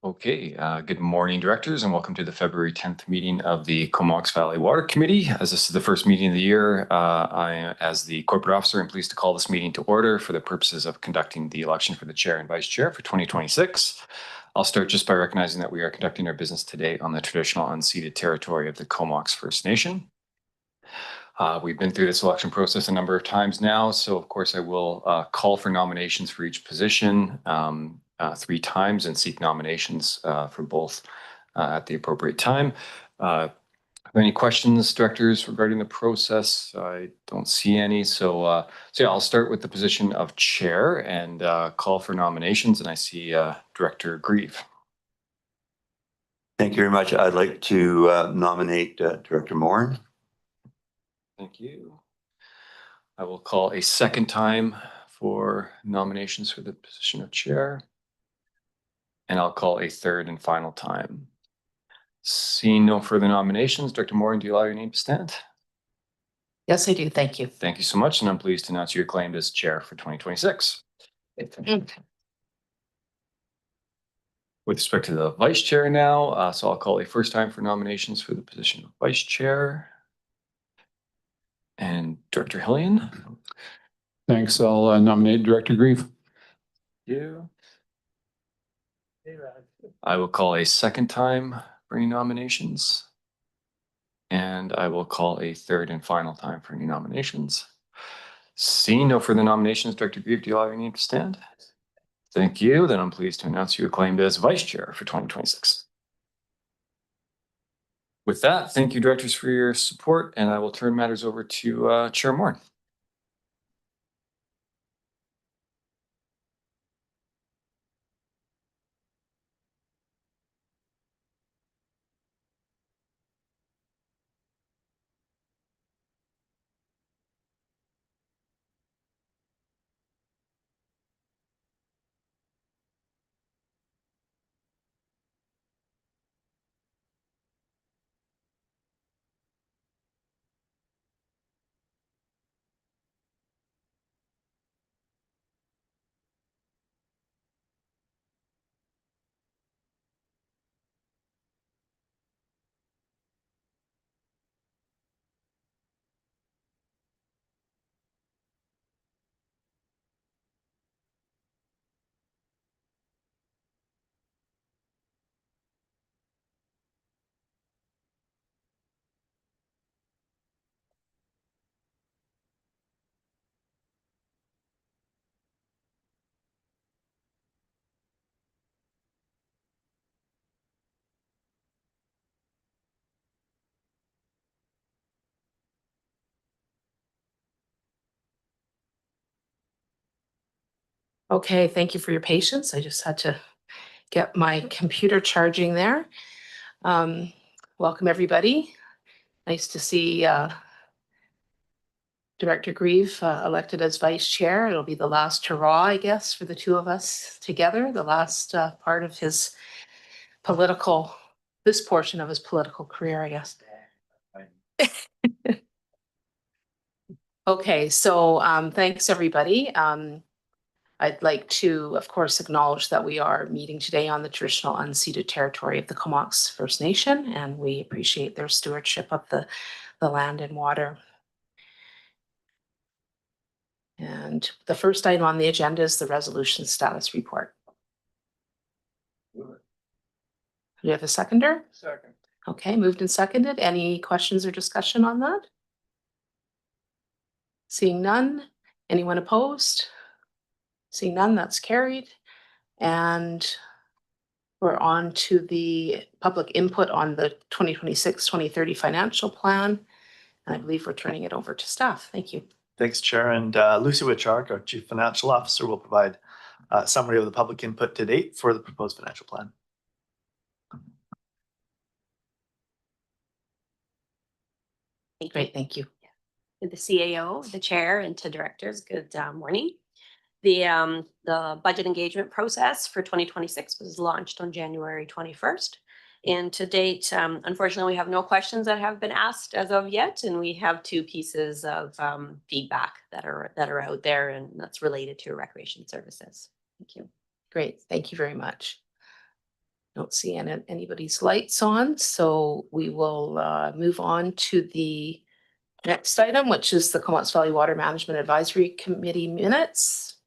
Okay, good morning, directors, and welcome to the February 10th meeting of the Comox Valley Water Committee. As this is the first meeting of the year, I, as the corporate officer, am pleased to call this meeting to order for the purposes of conducting the election for the chair and vice chair for 2026. I'll start just by recognizing that we are conducting our business today on the traditional unceded territory of the Comox First Nation. We've been through this election process a number of times now, so of course I will call for nominations for each position 3 times and seek nominations for both at the appropriate time. Are there any questions, directors, regarding the process? I don't see any, so yeah, I'll start with the position of chair and call for nominations, and I see Director Grieve. Thank you very much. I'd like to nominate Director Morin. Thank you. I will call a second time for nominations for the position of chair. And I'll call a third and final time. Seeing no further nominations, Director Morin, do you allow your name to stand? Yes, I do. Thank you. Thank you so much. And I'm pleased to announce you acclaimed as chair for 2026. With respect to the vice chair now, so I'll call a first time for nominations for the position of vice chair. And Director Hillian. Thanks. I'll nominate Director Grieve. Thank you. I will call a second time for any nominations. And I will call a third and final time for any nominations. Seeing no further nominations, Director Grieve, do you allow your name to stand? Thank you. Then I'm pleased to announce you acclaimed as vice chair for 2026. With that, thank you, directors, for your support, and I will turn matters over to Chair Morin. Okay, thank you for your patience. I just had to get my computer charging there. Welcome, everybody. Nice to see Director Grieve elected as vice chair. It'll be the last hurrah, I guess, for the two of us together, the last part of his this portion of his political career, I guess. Okay, so thanks, everybody. I'd like to, of course, acknowledge that we are meeting today on the traditional unceded territory of the Comox First Nation, and we appreciate their stewardship of the land and water. And the first item on the agenda is the resolution status report. Do you have a seconder? Second. Okay, moved and seconded. Any questions or discussion on that? Seeing none. Anyone opposed? Seeing none, that's carried. And we're on to the public input on the 2026-2030 financial plan. And I believe we're turning it over to staff. Thank you. Thanks, Chair. And Lucy Witchark, our Chief Financial Officer, will provide a summary of the public input to date for the proposed financial plan. Great, thank you. To the CAO, the chair, and to directors, good morning. The budget engagement process for 2026 was launched on January 21st. And to date, unfortunately, we have no questions that have been asked as of yet. And we have 2 pieces of feedback that are out there, and that's related to recreation services. Thank you. Great, thank you very much. Don't see anybody's lights on, so we will move on to the next item, which is the Comox Valley Water Management Advisory Committee minutes.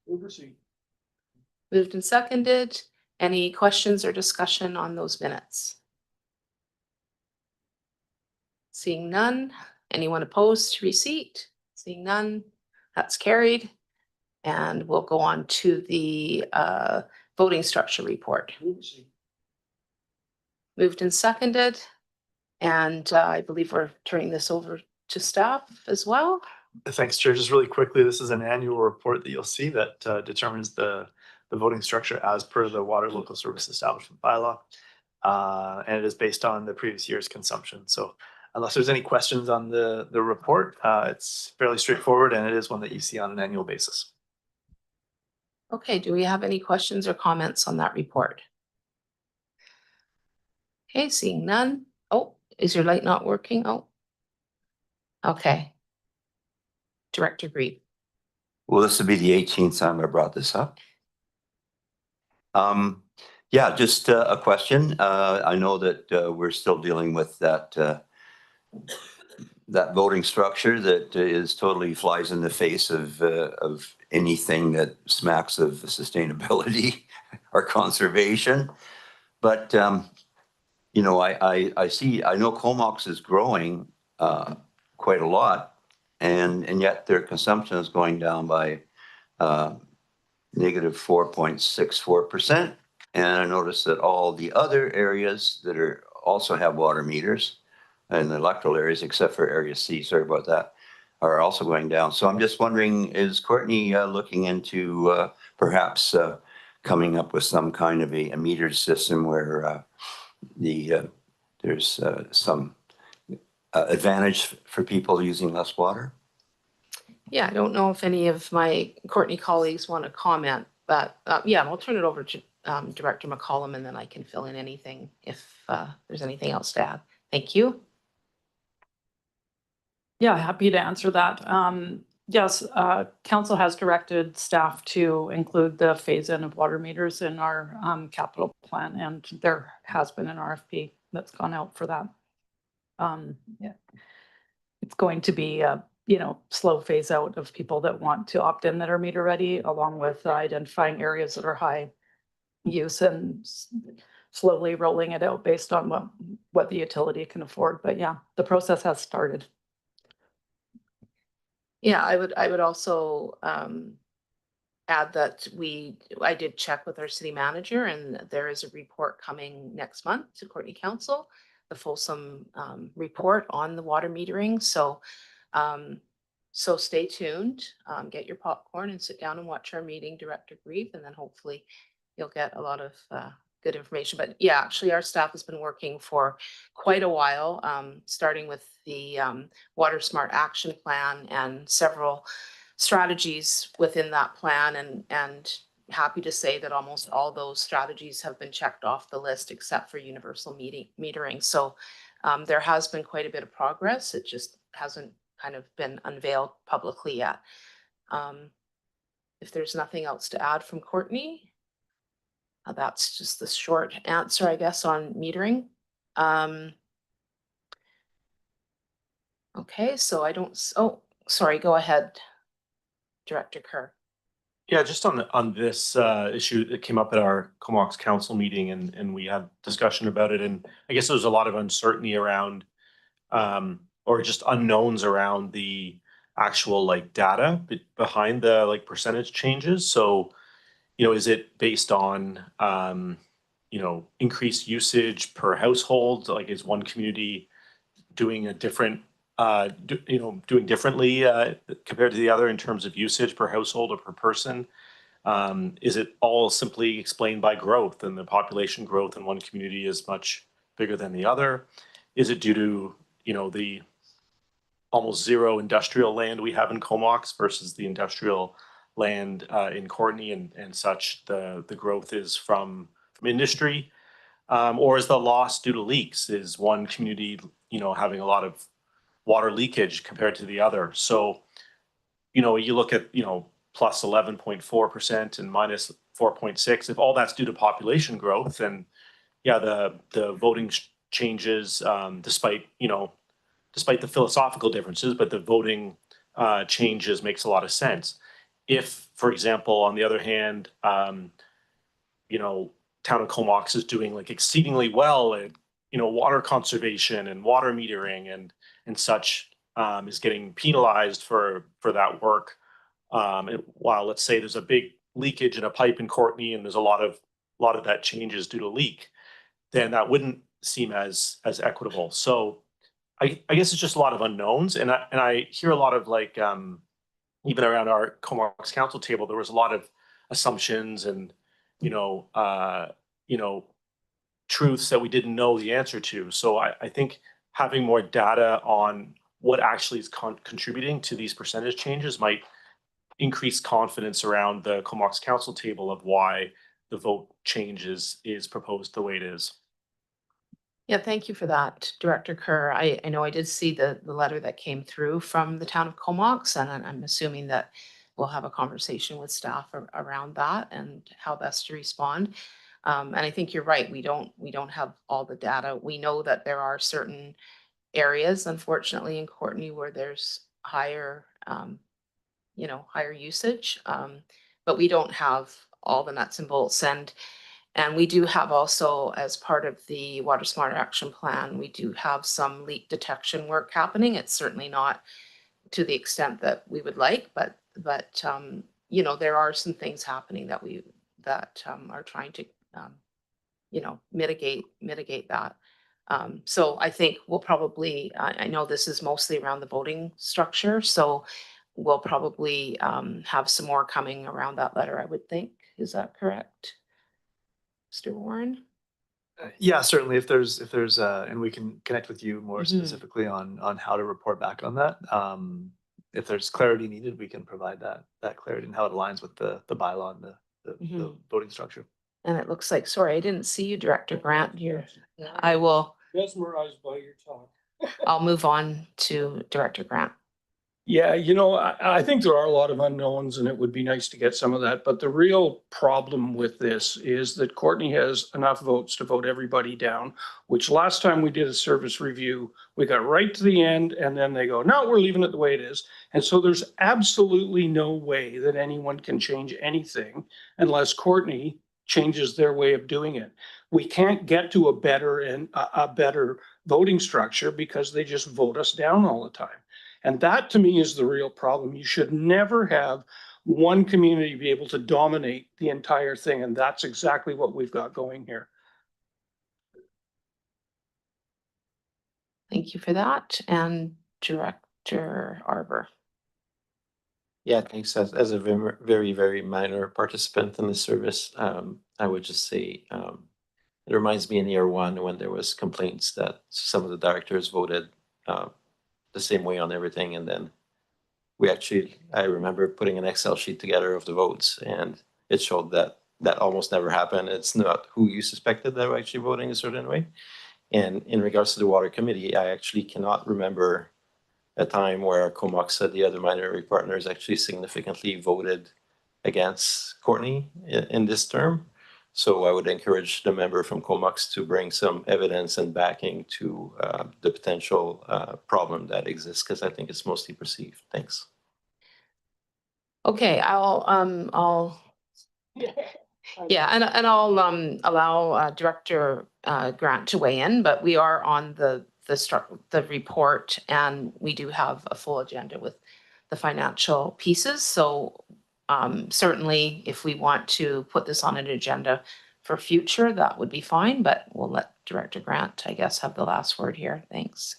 Moved and seconded. Any questions or discussion on those minutes? Seeing none. Anyone opposed to receipt? Seeing none. That's carried. And we'll go on to the voting structure report. Moved and seconded. And I believe we're turning this over to staff as well. Thanks, Chair. Just really quickly, this is an annual report that you'll see that determines the voting structure as per the Water Local Service Establishment bylaw. And it is based on the previous year's consumption. So unless there's any questions on the report, it's fairly straightforward, and it is one that you see on an annual basis. Okay, do we have any questions or comments on that report? Okay, seeing none. Oh, is your light not working? Oh. Okay. Director Grieve. Well, this will be the 18th time I brought this up. Yeah, just a question. I know that we're still dealing with that voting structure that is totally flies in the face of anything that smacks of sustainability or conservation. But you know, I know Comox is growing quite a lot, and yet their consumption is going down by negative 4.64%. And I noticed that all the other areas that are also have water meters and the electoral areas, except for area C, sorry about that, are also going down. So I'm just wondering, is Courtney looking into perhaps coming up with some kind of a metered system where there's some advantage for people using less water? Yeah, I don't know if any of my Courtney colleagues want to comment, but yeah, I'll turn it over to Director McCollum, and then I can fill in anything if there's anything else to add. Thank you. Yeah, happy to answer that. Yes, council has directed staff to include the phase-in of water meters in our capital plan, and there has been an RFP that's gone out for that. Yeah. It's going to be a slow phase out of people that want to opt in that are meter ready, along with identifying areas that are high use and slowly rolling it out based on what the utility can afford. But yeah, the process has started. Yeah, I would also add that I did check with our city manager, and there is a report coming next month to Courtney Council, the fulsome report on the water metering. So so stay tuned, get your popcorn and sit down and watch our meeting, Director Grieve, and then hopefully you'll get a lot of good information. But yeah, actually our staff has been working for quite a while, starting with the Water Smart Action Plan and several strategies within that plan, and happy to say that almost all those strategies have been checked off the list except for universal metering. So there has been quite a bit of progress. It just hasn't kind of been unveiled publicly yet. If there's nothing else to add from Courtney, that's just the short answer, I guess, on metering. Okay, so I don't, oh, sorry, go ahead, Director Kerr. Yeah, just on this issue that came up at our Comox Council meeting, and we had discussion about it, and I guess there was a lot of uncertainty around or just unknowns around the actual data behind the percentage changes. So, is it based on increased usage per household? Like, is one community doing a different doing differently compared to the other in terms of usage per household or per person? Is it all simply explained by growth, and the population growth in one community is much bigger than the other? Is it due to the almost zero industrial land we have in Comox versus the industrial land in Courtney, and such the growth is from industry? Or is the loss due to leaks? Is one community having a lot of water leakage compared to the other? So you look at plus 11.4% and minus 4.6. If all that's due to population growth, then yeah, the voting changes, despite, despite the philosophical differences, but the voting changes makes a lot of sense. If, for example, on the other hand, town of Comox is doing like exceedingly well at, water conservation and water metering and such, is getting penalized for that work. And while let's say there's a big leakage in a pipe in Courtney and there's a lot of that changes due to leak, then that wouldn't seem as equitable. So I guess it's just a lot of unknowns, and I hear a lot of like even around our Comox council table, there was a lot of assumptions and truths that we didn't know the answer to. So I think having more data on what actually is contributing to these percentage changes might increase confidence around the Comox council table of why the vote changes is proposed the way it is. Yeah, thank you for that, Director Kerr. I know I did see the letter that came through from the town of Comox, and I'm assuming that we'll have a conversation with staff around that and how best to respond. And I think you're right. We don't have all the data. We know that there are certain areas, unfortunately, in Courtney where there's higher, higher usage. But we don't have all the nuts and bolts. And we do have also, as part of the Water Smart Action Plan, we do have some leak detection work happening. It's certainly not to the extent that we would like, but there are some things happening that are trying to mitigate that. So I think we'll probably, I know this is mostly around the voting structure, so we'll probably have some more coming around that letter, I would think. Is that correct, Mr. Warren? Yeah, certainly. If there's, and we can connect with you more Mhm. specifically on how to report back on that. If there's clarity needed, we can provide that clarity and how it aligns with the bylaw and the Mhm. voting structure. And it looks like, sorry, I didn't see you, Director Grant. I will, Mesmerized by your talk. I'll move on to Director Grant. Yeah, I think there are a lot of unknowns and it would be nice to get some of that. But the real problem with this is that Courtney has enough votes to vote everybody down, which last time we did a service review, we got right to the end and then they go, no, we're leaving it the way it is. And so there's absolutely no way that anyone can change anything unless Courtney changes their way of doing it. We can't get to a better voting structure because they just vote us down all the time. And that to me is the real problem. You should never have one community be able to dominate the entire thing. And that's exactly what we've got going here. Thank you for that. And Director Arbor. Yeah, thanks. As a very, very minor participant in the service, I would just say it reminds me in year one when there was complaints that some of the directors voted the same way on everything. And then I remember putting an Excel sheet together of the votes and it showed that almost never happened. It's not who you suspected that were actually voting a certain way. And in regards to the water committee, I actually cannot remember a time where Comox and the other minority partners actually significantly voted against Courtney in this term. So I would encourage the member from Comox to bring some evidence and backing to the potential problem that exists, because I think it's mostly perceived. Thanks. Okay, I'll and I'll allow Director Grant to weigh in, but we are on the report and we do have a full agenda with the financial pieces. So certainly if we want to put this on an agenda for future, that would be fine, but we'll let Director Grant, I guess, have the last word here. Thanks.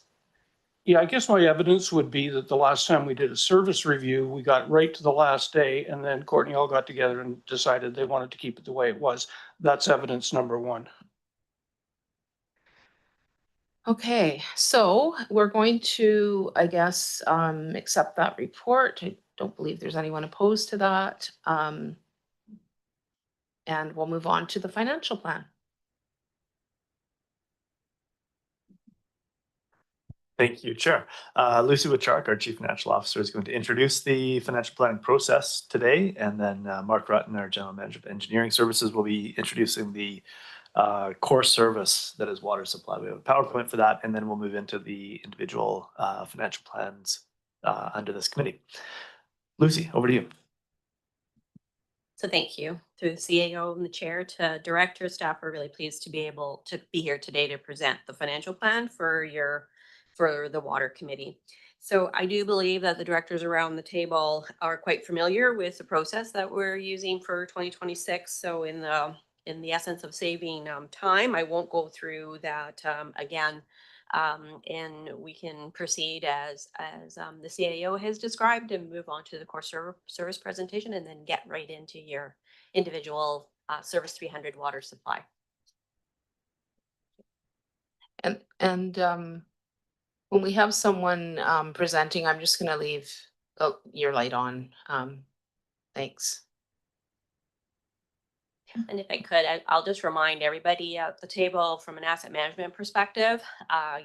Yeah, I guess my evidence would be that the last time we did a service review, we got right to the last day and then Courtney all got together and decided they wanted to keep it the way it was. That's evidence number one. Okay, so we're going to, I guess, accept that report. I don't believe there's anyone opposed to that. And we'll move on to the financial plan. Thank you, Chair. Lucy Wichark, our Chief Financial Officer, is going to introduce the financial planning process today. And then Mark Rutten, our General Manager of Engineering Services, will be introducing the core service that is water supply. We have a PowerPoint for that, and then we'll move into the individual financial plans under this committee. Lucy, over to you. So thank you. Through the CAO and the chair to director staff, we're really pleased to be able to be here today to present the financial plan for the water committee. So I do believe that the directors around the table are quite familiar with the process that we're using for 2026. So in the essence of saving time, I won't go through that again. And we can proceed as the CAO has described and move on to the core service presentation and then get right into your individual Service 300 water supply. And when we have someone presenting, I'm just gonna leave your light on. Thanks. And if I could, I'll just remind everybody at the table from an asset management perspective,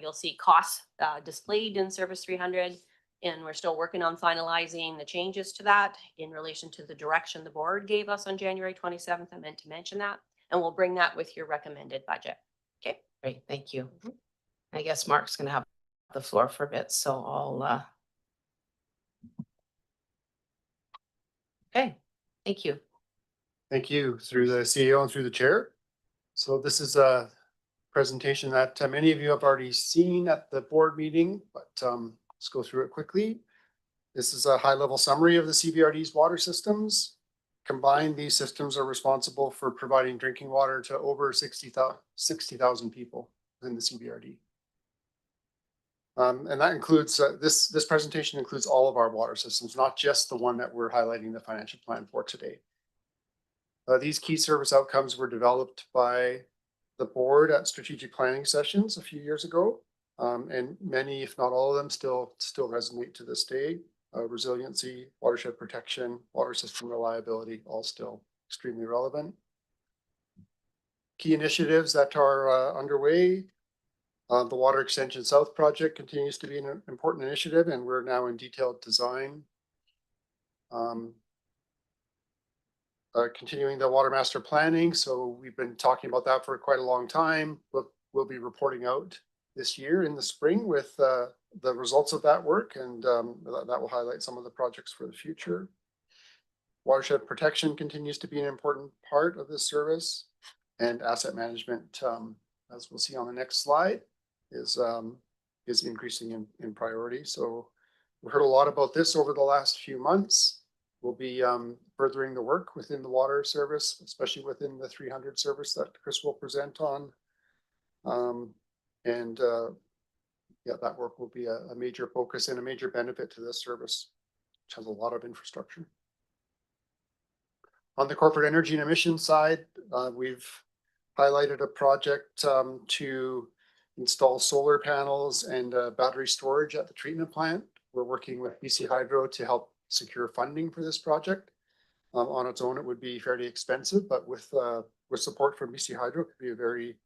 you'll see costs displayed in Service 300. And we're still working on finalizing the changes to that in relation to the direction the board gave us on January 27th. I meant to mention that. And we'll bring that with your recommended budget. Okay. Great, thank you. I guess Mark's gonna have the floor for a bit, so I'll okay, thank you. Thank you through the CEO and through the chair. So this is a presentation that many of you have already seen at the board meeting, but let's go through it quickly. This is a high-level summary of the CVRD's water systems. Combined, these systems are responsible for providing drinking water to over 60,000 people within the CVRD. And that includes, this presentation includes all of our water systems, not just the one that we're highlighting the financial plan for today. These key service outcomes were developed by the board at strategic planning sessions a few years ago. And many, if not all of them, still resonate to this day. Resiliency, watershed protection, water system reliability, all still extremely relevant. Key initiatives that are underway. The Water Extension South project continues to be an important initiative, and we're now in detailed design. Continuing the water master planning. So we've been talking about that for quite a long time. We'll be reporting out this year in the spring with the results of that work, and that will highlight some of the projects for the future. Watershed protection continues to be an important part of this service, and asset management, as we'll see on the next slide, is increasing in priority. So we heard a lot about this over the last few months. We'll be furthering the work within the water service, especially within the 300 service that Chris will present on. Yeah, that work will be a major focus and a major benefit to this service, which has a lot of infrastructure. On the corporate energy and emissions side, we've highlighted a project to install solar panels and battery storage at the treatment plant. We're working with BC Hydro to help secure funding for this project. On its own, it would be fairly expensive, but with support from BC Hydro, it could be a very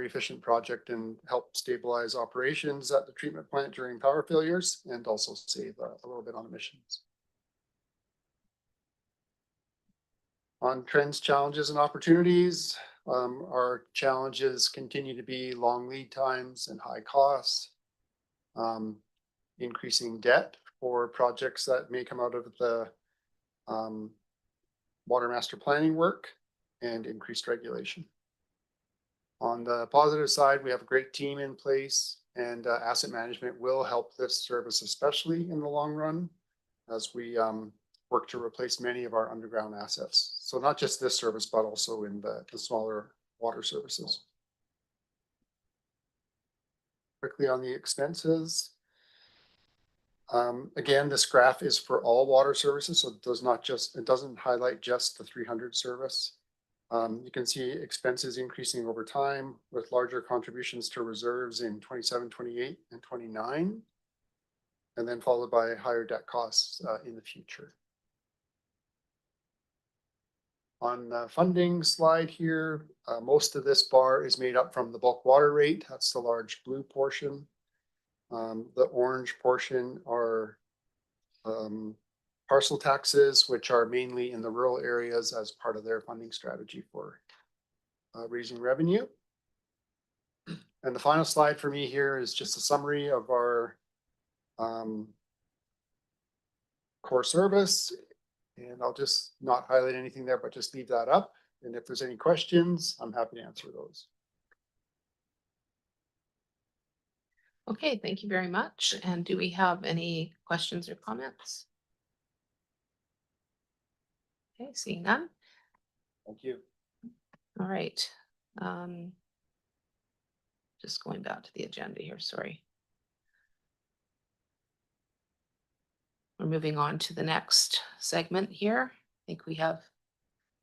efficient project and help stabilize operations at the treatment plant during power failures and also save a little bit on emissions. On trends, challenges, and opportunities, our challenges continue to be long lead times and high costs, increasing debt for projects that may come out of the water master planning work, and increased regulation. On the positive side, we have a great team in place, and asset management will help this service, especially in the long run, as we work to replace many of our underground assets. So not just this service, but also in the smaller water services. Quickly on the expenses. Again, this graph is for all water services, so it doesn't highlight just the 300 service. You can see expenses increasing over time with larger contributions to reserves in 27, 28, and 29, and then followed by higher debt costs in the future. On the funding slide here, most of this bar is made up from the bulk water rate. That's the large blue portion. The orange portion are parcel taxes, which are mainly in the rural areas as part of their funding strategy for raising revenue. And the final slide for me here is just a summary of our core service. And I'll just not highlight anything there, but just leave that up. And if there's any questions, I'm happy to answer those. Okay, thank you very much. And do we have any questions or comments? Okay, seeing none. Thank you. All right. Just going back to the agenda here, sorry. We're moving on to the next segment here. I think we have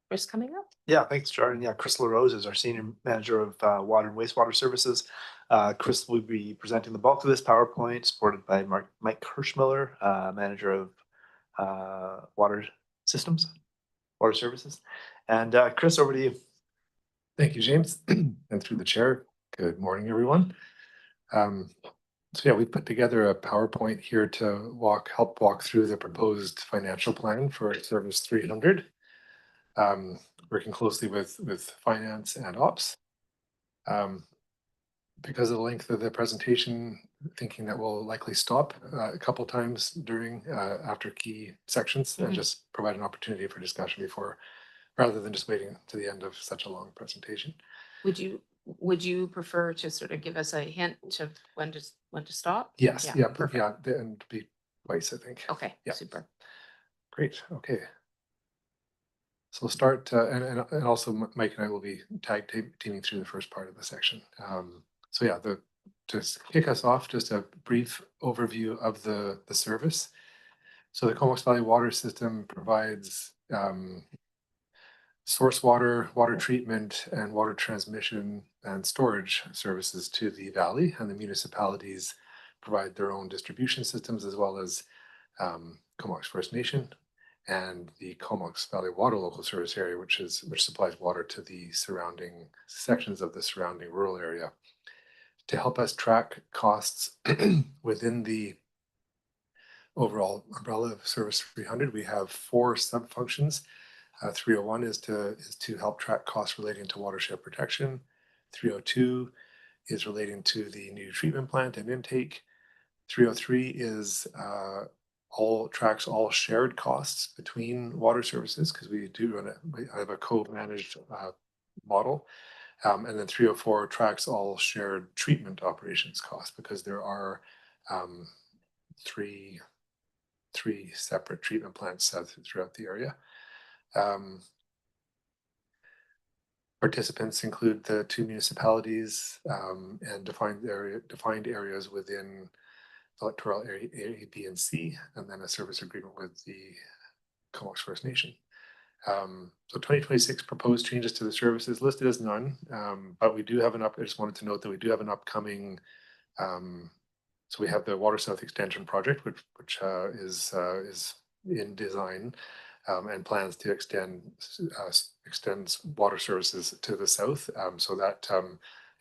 Chris coming up. Yeah, thanks, Jordan. Yeah, Chris LaRose is our Senior Manager of Water and Wastewater Services. Chris will be presenting the bulk of this PowerPoint, supported by Mike Hirschmiller, Manager of Water Systems, Water Services. And Chris, over to you. Thank you, James, and through the chair. Good morning, everyone. So yeah, we put together a PowerPoint here to help walk through the proposed financial plan for Service 300. Working closely with finance and ops. Because of the length of the presentation, thinking that we'll likely stop a couple times during after key sections and just provide an opportunity for discussion before, rather than just waiting to the end of such a long presentation. Would you prefer to sort of give us a hint of when to stop? Yes, yeah, perfect. and be twice, I think. Okay, Yeah. super. Great, okay. So we'll start, and also Mike and I will be tag teaming through the first part of the section. So yeah, to kick us off, just a brief overview of the service. So the Comox Valley Water System provides source water, water treatment, and water transmission and storage services to the valley, and the municipalities provide their own distribution systems, as well as Comox First Nation and the Comox Valley Water Local Service Area, which supplies water to the surrounding sections of the surrounding rural area. To help us track costs within the overall umbrella of Service 300, we have 4 sub-functions. 301 is to help track costs relating to watershed protection. 302 is relating to the new treatment plant and intake. 303 is tracks all shared costs between water services, because we have a co-managed model. And then 304 tracks all shared treatment operations costs, because there are three separate treatment plants throughout the area. Participants include the 2 municipalities and defined areas within electoral area A, B, and C, and then a service agreement with the Comox First Nation. So 2026 proposed changes to the services listed as none, but we do have I just wanted to note that we do have an upcoming, so we have the Water South Extension Project, which is in design and plans to extend water services to the south. So that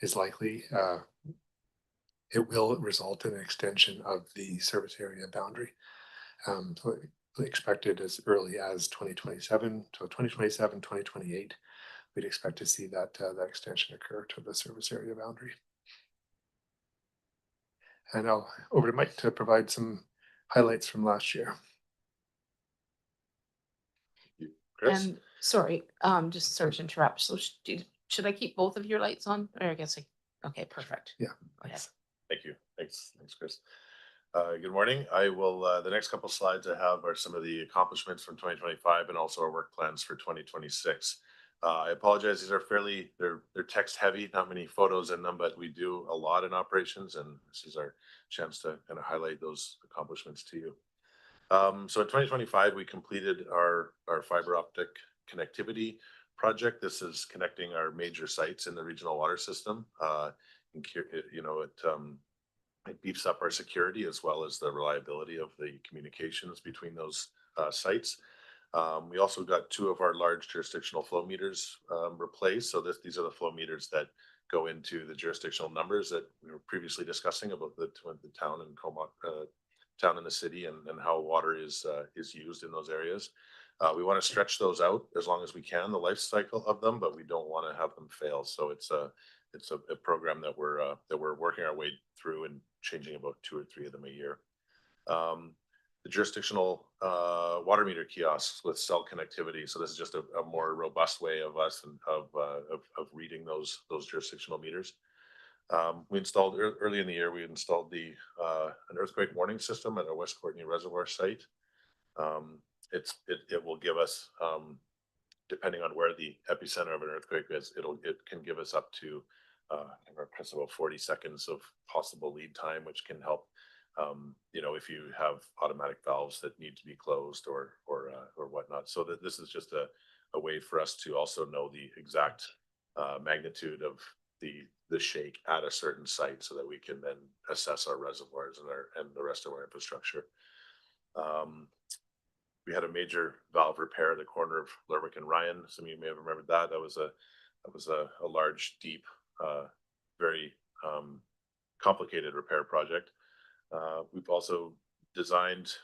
is likely, it will result in an extension of the service area boundary. So expected as early as 2027. So 2027, 2028, we'd expect to see that extension occur to the service area boundary. And now over to Mike to provide some highlights from last year. Chris? And sorry, just sorry to interrupt. So should I keep both of your lights on? Or I guess okay, perfect. Yeah. Go ahead. Thank you. Thanks, Chris. Good morning. I will, the next couple slides I have are some of the accomplishments from 2025 and also our work plans for 2026. I apologize, these are they're text heavy, not many photos in them, but we do a lot in operations, and this is our chance to kind of highlight those accomplishments to you. So in 2025, we completed our fiber optic connectivity project. This is connecting our major sites in the regional water system. It beefs up our security as well as the reliability of the communications between those sites. We also got 2 of our large jurisdictional flow meters replaced. So these are the flow meters that go into the jurisdictional numbers that we were previously discussing about the town and Comox, town and the city, and how water is used in those areas. We want to stretch those out as long as we can, the life cycle of them, but we don't want to have them fail. So it's a program that we're working our way through and changing about 2 or 3 of them a year. The jurisdictional water meter kiosks with cell connectivity. So this is just a more robust way of us and of reading those jurisdictional meters. We installed early in the year. We installed an earthquake warning system at our West Courtney Reservoir site. It will give us, depending on where the epicenter of an earthquake is, it can give us up to about 40 seconds of possible lead time, which can help. If you have automatic valves that need to be closed or whatnot. So that this is just a way for us to also know the exact magnitude of the shake at a certain site, so that we can then assess our reservoirs and the rest of our infrastructure. We had a major valve repair at the corner of Lerwick and Ryan. Some of you may have remembered that. That was a large, deep, very complicated repair project. We've also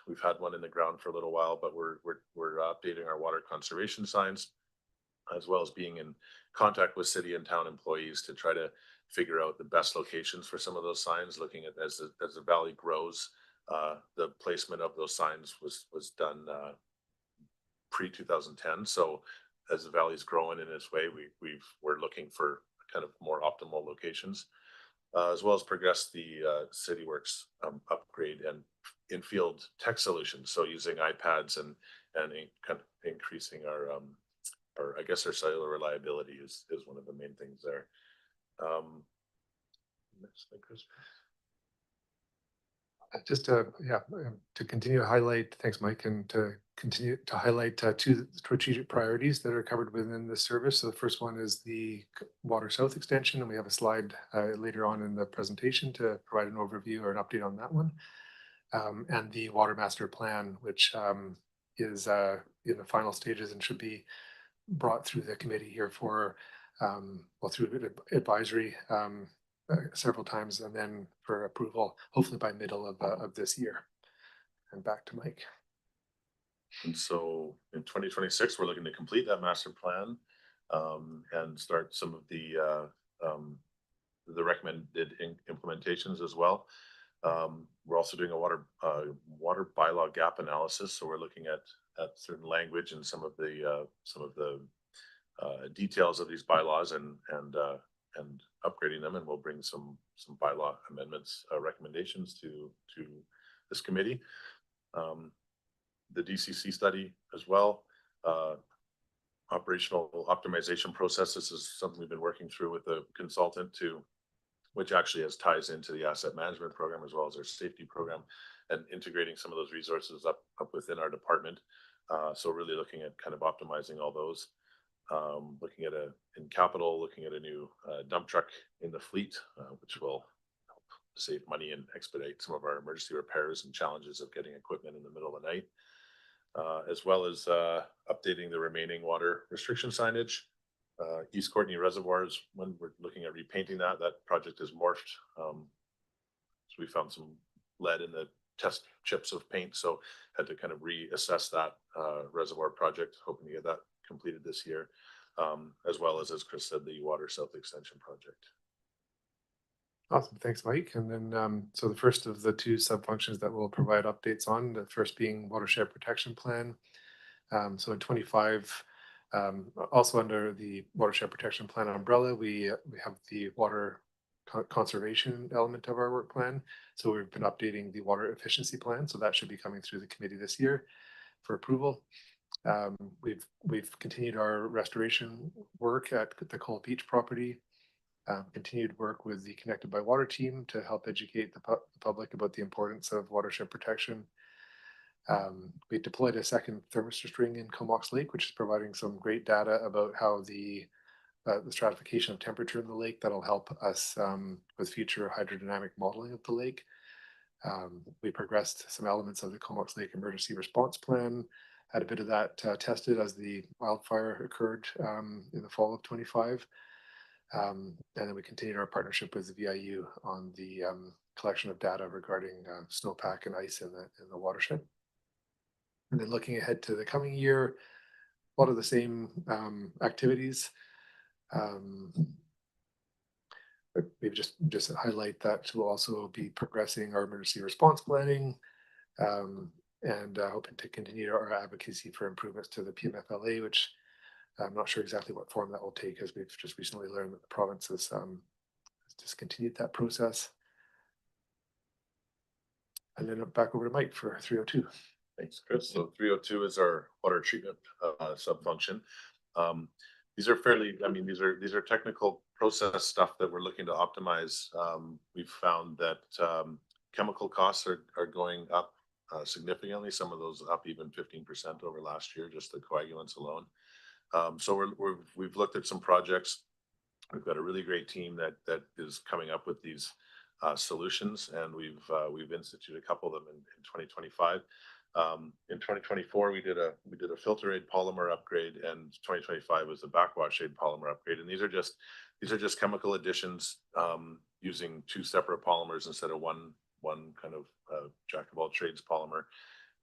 we've had one in the ground for a little while, but we're updating our water conservation signs, as well as being in contact with city and town employees to try to figure out the best locations for some of those signs. Looking at as the valley grows, the placement of those signs was done pre-2010. So as the valley's growing in its way, we're looking for kind of more optimal locations. As well as progress the CityWorks upgrade and in-field tech solutions. So using iPads and kind of increasing our cellular reliability is one of the main things there. Next slide, Chris. Just to continue to highlight, thanks, Mike, and to continue to highlight 2 strategic priorities that are covered within this service. So the first one is the Water South extension, and we have a slide later on in the presentation to provide an overview or an update on that one. And the Water Master Plan, which is in the final stages and should be brought through the committee here for, through advisory several times, and then for approval, hopefully by middle of this year. And back to Mike. And so in 2026, we're looking to complete that master plan and start some of the recommended implementations as well. We're also doing a water bylaw gap analysis. So we're looking at certain language and some of the details of these bylaws and upgrading them, and we'll bring some bylaw amendments recommendations to this committee. The DCC study as well. Operational optimization processes is something we've been working through with a consultant which actually ties into the asset management program as well as our safety program, and integrating some of those resources up within our department. So really looking at kind of optimizing all those. Looking at in capital, looking at a new dump truck in the fleet, which will help save money and expedite some of our emergency repairs and challenges of getting equipment in the middle of the night. As well as updating the remaining water restriction signage. East Courtney Reservoirs, when we're looking at repainting that project is morphed. So we found some lead in the test chips of paint, so had to kind of reassess that reservoir project, hoping to get that completed this year, as well as Chris said, the Water South extension project. Awesome, thanks, Mike. And then, so the first of the 2 sub-functions that we'll provide updates on, the first being Watershed Protection Plan. So in 25, also under the Watershed Protection Plan umbrella, we have the water conservation element of our work plan. So we've been updating the water efficiency plan, so that should be coming through the committee this year for approval. We've continued our restoration work at the Cole Beach property. Continued work with the Connected by Water team to help educate the public about the importance of watershed protection. We deployed a second thermistor string in Comox Lake, which is providing some great data about how the stratification of temperature in the lake that'll help us with future hydrodynamic modeling of the lake. We progressed some elements of the Comox Lake Emergency Response Plan, had a bit of that tested as the wildfire occurred in the fall of 25. And then we continued our partnership with the VIU on the collection of data regarding snowpack and ice in the watershed. And then looking ahead to the coming year, a lot of the same activities. But maybe just highlight that we'll also be progressing our emergency response planning, and hoping to continue our advocacy for improvements to the PMFLA, which I'm not sure exactly what form that will take, as we've just recently learned that the province has discontinued that process. And then back over to Mike for 302. Thanks, Chris. So 302 is our water treatment sub-function. These are fairly, I mean, these are technical process stuff that we're looking to optimize. We've found that chemical costs are going up significantly. Some of those up even 15% over last year, just the coagulants alone. So we've looked at some projects. We've got a really great team that is coming up with these solutions, and we've instituted a couple of them in 2025. In 2024, we did a filter aid polymer upgrade, and 2025 was the backwash aid polymer upgrade. And these are just chemical additions using two separate polymers instead of one kind of jack of all trades polymer.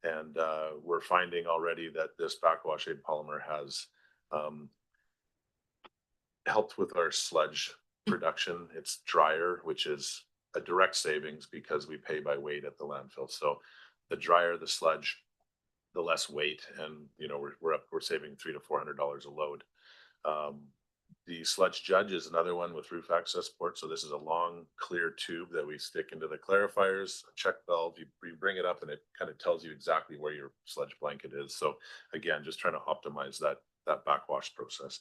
And we're finding already that this backwash aid polymer has helped with our sludge production. It's drier, which is a direct savings because we pay by weight at the landfill. So the drier the sludge, the less weight, and we're saving $300 to $400 a load. The sludge judge is another one with roof access port. So this is a long clear tube that we stick into the clarifiers, a check valve. You bring it up and it kind of tells you exactly where your sludge blanket is. So again, just trying to optimize that backwash process.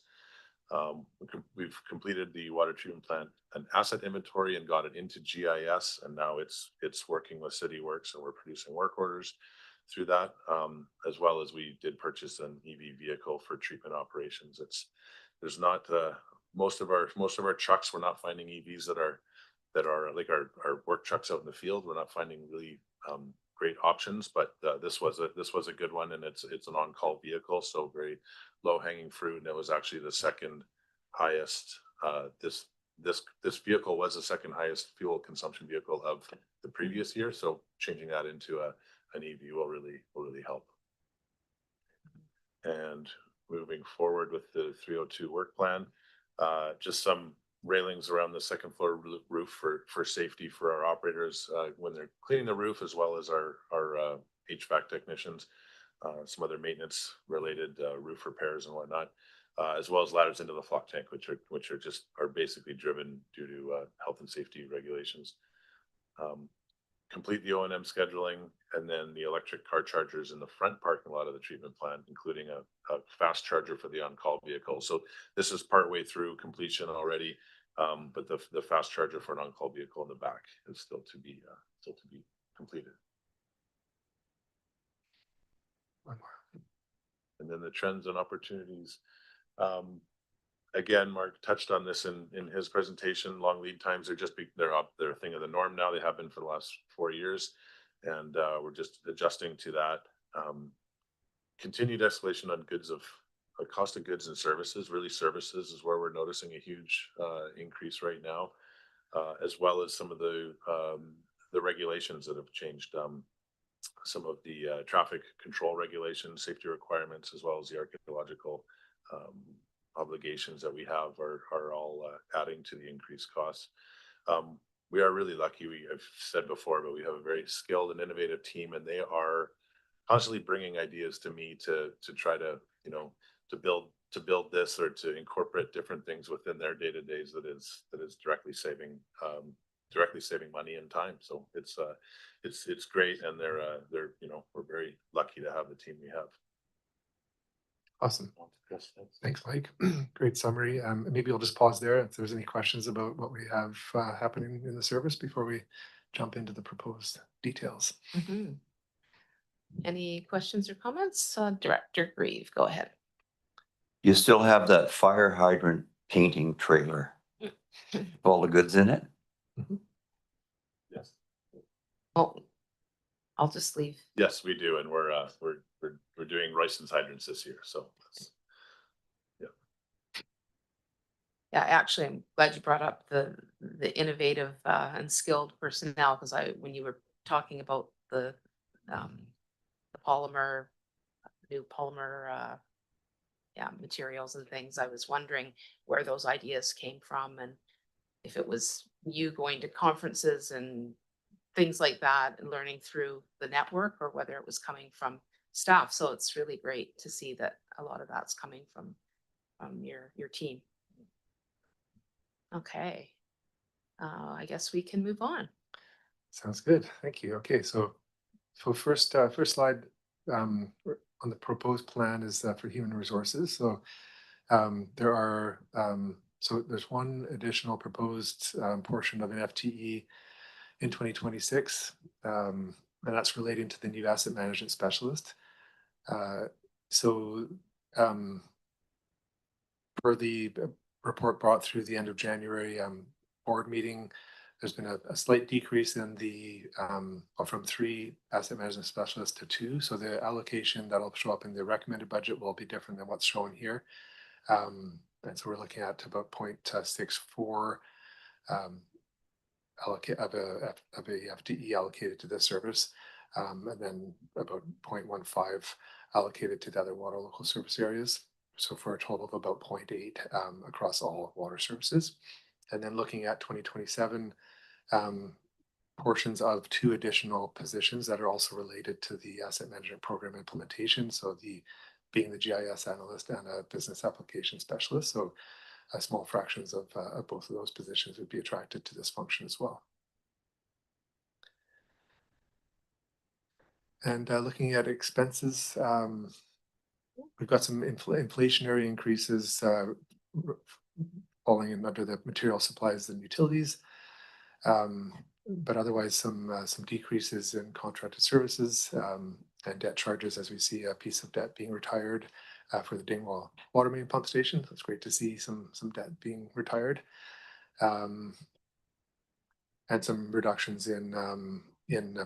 We've completed the water treatment plant an asset inventory and got it into GIS, and now it's working with CityWorks, and we're producing work orders through that, as well as we did purchase an EV vehicle for treatment operations. There's not most of our trucks, we're not finding EVs that are like our work trucks out in the field. We're not finding really great options, but this was a good one, and it's an on-call vehicle, so very low-hanging fruit. And it was actually the second highest. This vehicle was the second highest fuel consumption vehicle of the previous year. So changing that into an EV will really help. And moving forward with the 302 work plan, just some railings around the second floor roof for safety for our operators when they're cleaning the roof, as well as our HVAC technicians, some other maintenance related roof repairs and whatnot, as well as ladders into the flock tank, which are basically driven due to health and safety regulations. Complete the O&M scheduling, and then the electric car chargers in the front parking lot of the treatment plant, including a fast charger for the on-call vehicle. So this is partway through completion already, but the fast charger for an on-call vehicle in the back is still to be completed. One more. And then the trends and opportunities. Again, Mark touched on this in his presentation. Long lead times are they're a thing of the norm now. They have been for the last 4 years, and we're just adjusting to that. Continued escalation on cost of goods and services. Really, services is where we're noticing a huge increase right now, as well as some of the regulations that have changed. Some of the traffic control regulations, safety requirements, as well as the archaeological obligations that we have are all adding to the increased costs. We are really lucky. I've said before, but we have a very skilled and innovative team, and they are constantly bringing ideas to me to try to build this or to incorporate different things within their day-to-days that is directly saving money and time. So it's great, and we're very lucky to have the team we have. Awesome. Thanks, Mike. Great summary. Maybe I'll just pause there if there's any questions about what we have happening in the service before we jump into the proposed details. Mm-hmm. Any questions or comments? Director Grieve, go ahead. You still have that fire hydrant painting trailer, all the goods in it? Mm-hmm. Yes. Oh, I'll just leave. Yes, we do, and we're doing Royston's hydrants this year. So Yeah, actually, I'm glad you brought up the innovative and skilled personnel, because when you were talking about the polymer new polymer materials and things. I was wondering where those ideas came from and if it was you going to conferences and things like that and learning through the network, or whether it was coming from staff. So it's really great to see that a lot of that's coming from your team. Okay. I guess we can move on. Sounds good. Thank you. Okay, so first slide on the proposed plan is for human resources. So there's one additional proposed portion of an FTE in 2026, and that's relating to the new asset management specialist. Per the report brought through the end of January board meeting, there's been a slight decrease in the from 3 asset management specialists to 2. So the allocation that'll show up in the recommended budget will be different than what's shown here. And so we're looking at about 0.64 allocate of a FTE allocated to this service, and then about 0.15 allocated to the other water local service areas. So for a total of about 0.8 across all water services. And then looking at 2027, portions of 2 additional positions that are also related to the asset management program implementation. So being the GIS analyst and a business application specialist. So small fractions of both of those positions would be attracted to this function as well. And looking at expenses, we've got some inflationary increases falling in under the material supplies and utilities, but otherwise some decreases in contracted services and debt charges as we see a piece of debt being retired for the Dingwall water main pump station. So it's great to see some debt being retired, and some reductions in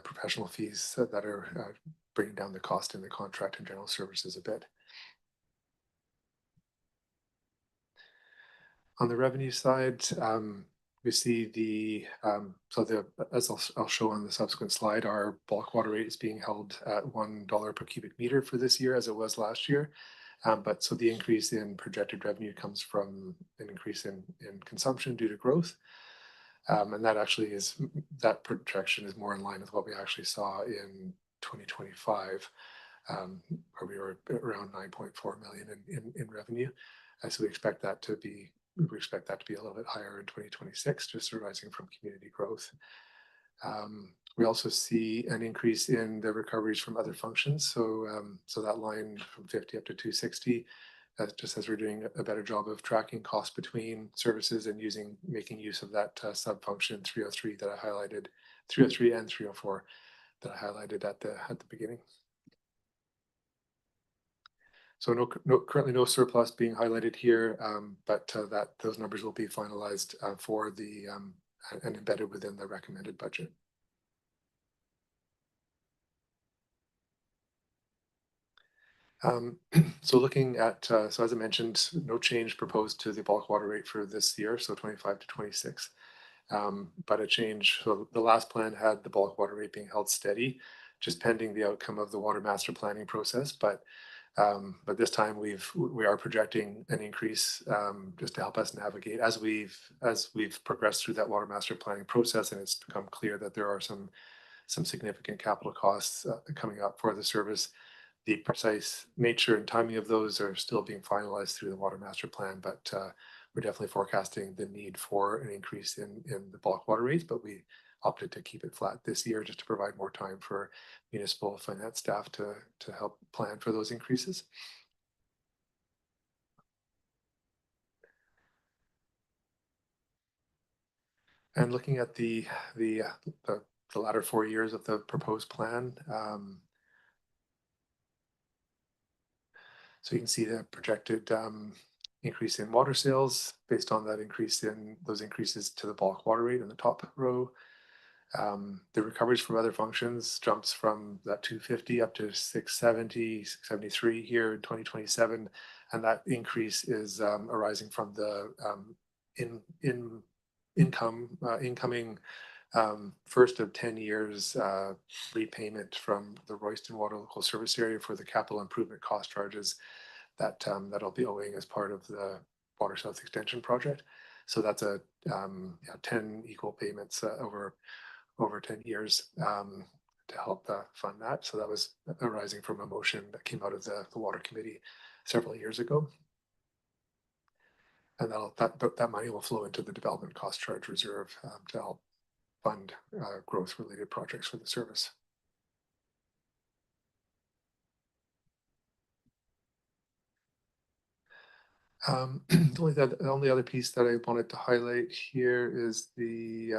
professional fees that are bringing down the cost in the contract and general services a bit. On the revenue side, we see as I'll show on the subsequent slide, our bulk water rate is being held at $1 per cubic meter for this year as it was last year. But so the increase in projected revenue comes from an increase in consumption due to growth. And that projection is more in line with what we actually saw in 2025, where we were around 9.4 million in revenue. So we expect that to be a little bit higher in 2026, just arising from community growth. We also see an increase in the recoveries from other functions. So that line from 50 up to 260, just as we're doing a better job of tracking costs between services and making use of that sub-function 303 that I highlighted, 303 and 304 that I highlighted at the beginning. So currently no surplus being highlighted here, but those numbers will be finalized for the and embedded within the recommended budget. So looking at, so as I mentioned, no change proposed to the bulk water rate for this year, so 25 to 26. But a change, so the last plan had the bulk water rate being held steady, just pending the outcome of the water master planning process. But this time we are projecting an increase just to help us navigate as we've progressed through that water master planning process, and it's become clear that there are some significant capital costs coming up for the service. The precise nature and timing of those are still being finalized through the water master plan, but we're definitely forecasting the need for an increase in the bulk water rates, but we opted to keep it flat this year just to provide more time for municipal finance staff to help plan for those increases. And looking at the latter 4 years of the proposed plan, so you can see the projected increase in water sales based on that those increases to the bulk water rate in the top row. The recoveries from other functions jumps from that 250 up to 670, 673 here in 2027. And that increase is arising from the incoming First of 10 years repayment from the Royston Water Local Service Area for the capital improvement cost charges that that'll be owing as part of the Water South Extension project. So that's a 10 equal payments over 10 years to help fund that. So that was arising from a motion that came out of the Water Committee several years ago. And that money will flow into the development cost charge reserve to help fund growth related projects for the service. The only other piece that I wanted to highlight here is the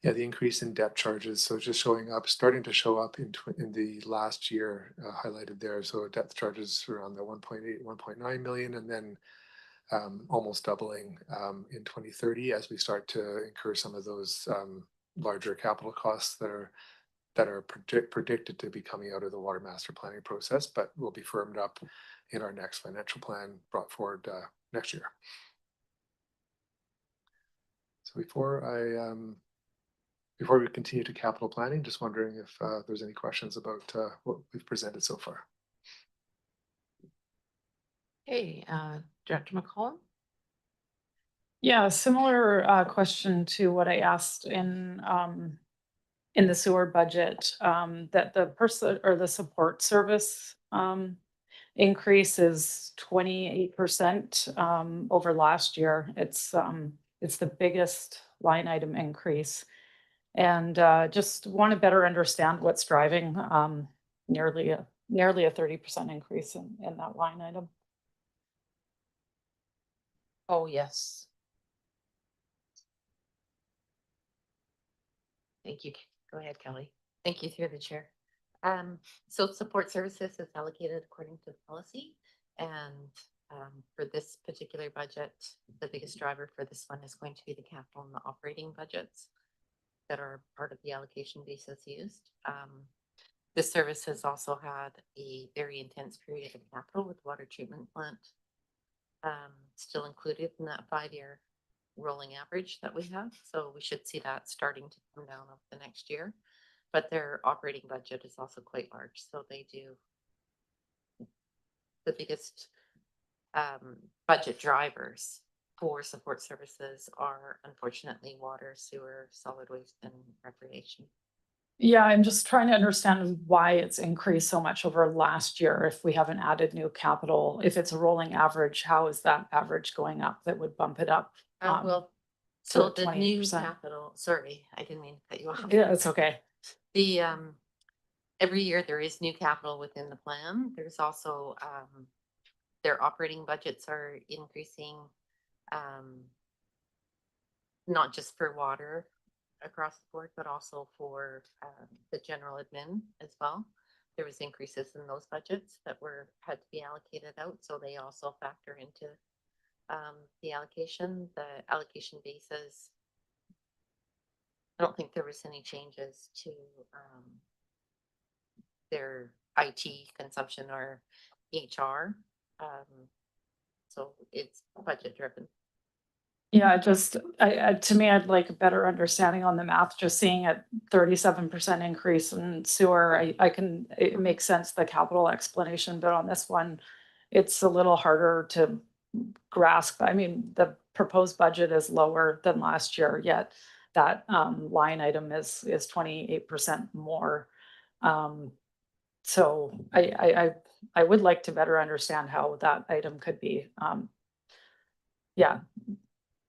the increase in debt charges. So just starting to show up in the last year highlighted there. So debt charges around the 1.8, 1.9 million, and then almost doubling in 2030 as we start to incur some of those larger capital costs that are predicted to be coming out of the water master planning process, but will be firmed up in our next financial plan brought forward next year. So before we continue to capital planning, just wondering if there's any questions about what we've presented so far. Hey, Director McCollum? Yeah, similar question to what I asked in the sewer budget, that the person or the support service increase is 28% over last year. It's the biggest line item increase. And just want to better understand what's driving nearly a 30% increase in that line item. Oh, yes. Thank you. Go ahead, Kelly. Thank you through the chair. So support services is allocated according to policy, and for this particular budget, the biggest driver for this one is going to be the capital and the operating budgets that are part of the allocation basis used. This service has also had a very intense period of capital with water treatment plant still included in that 5-year rolling average that we have. So we should see that starting to come down over the next year. But their operating budget is also quite large. So they do the biggest budget drivers for support services are unfortunately water, sewer, solid waste, and recreation. Yeah, I'm just trying to understand why it's increased so much over last year. If we haven't added new capital, if it's a rolling average, how is that average going up that would bump it up? Well, so to the new 20%. capital, sorry, I didn't mean to cut you off. Yeah, it's okay. The every year there is new capital within the plan. There's also their operating budgets are increasing, not just for water across the board, but also for the general admin as well. There was increases in those budgets that had to be allocated out, so they also factor into the allocation. The allocation basis, I don't think there was any changes to their IT consumption or HR. So it's budget driven. Yeah, to me, I'd like a better understanding on the math. Just seeing a 37% increase in sewer, it makes sense, the capital explanation, but on this one, it's a little harder to grasp. I mean, the proposed budget is lower than last year, yet that line item is 28% more. So I would like to better understand how that item could be,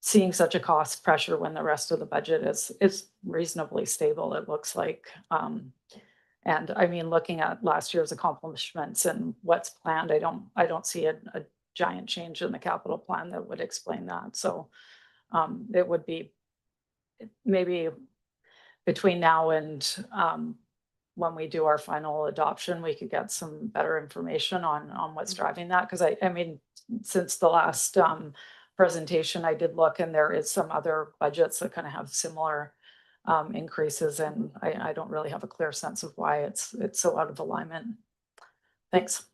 seeing such a cost pressure when the rest of the budget is reasonably stable, it looks like. And I mean, looking at last year's accomplishments and what's planned, I don't see a giant change in the capital plan that would explain that. So it would be maybe between now and when we do our final adoption, we could get some better information on what's driving that. Because I mean, since the last presentation, I did look, and there is some other budgets that kind of have similar increases, and I don't really have a clear sense of why it's so out of alignment. Thanks.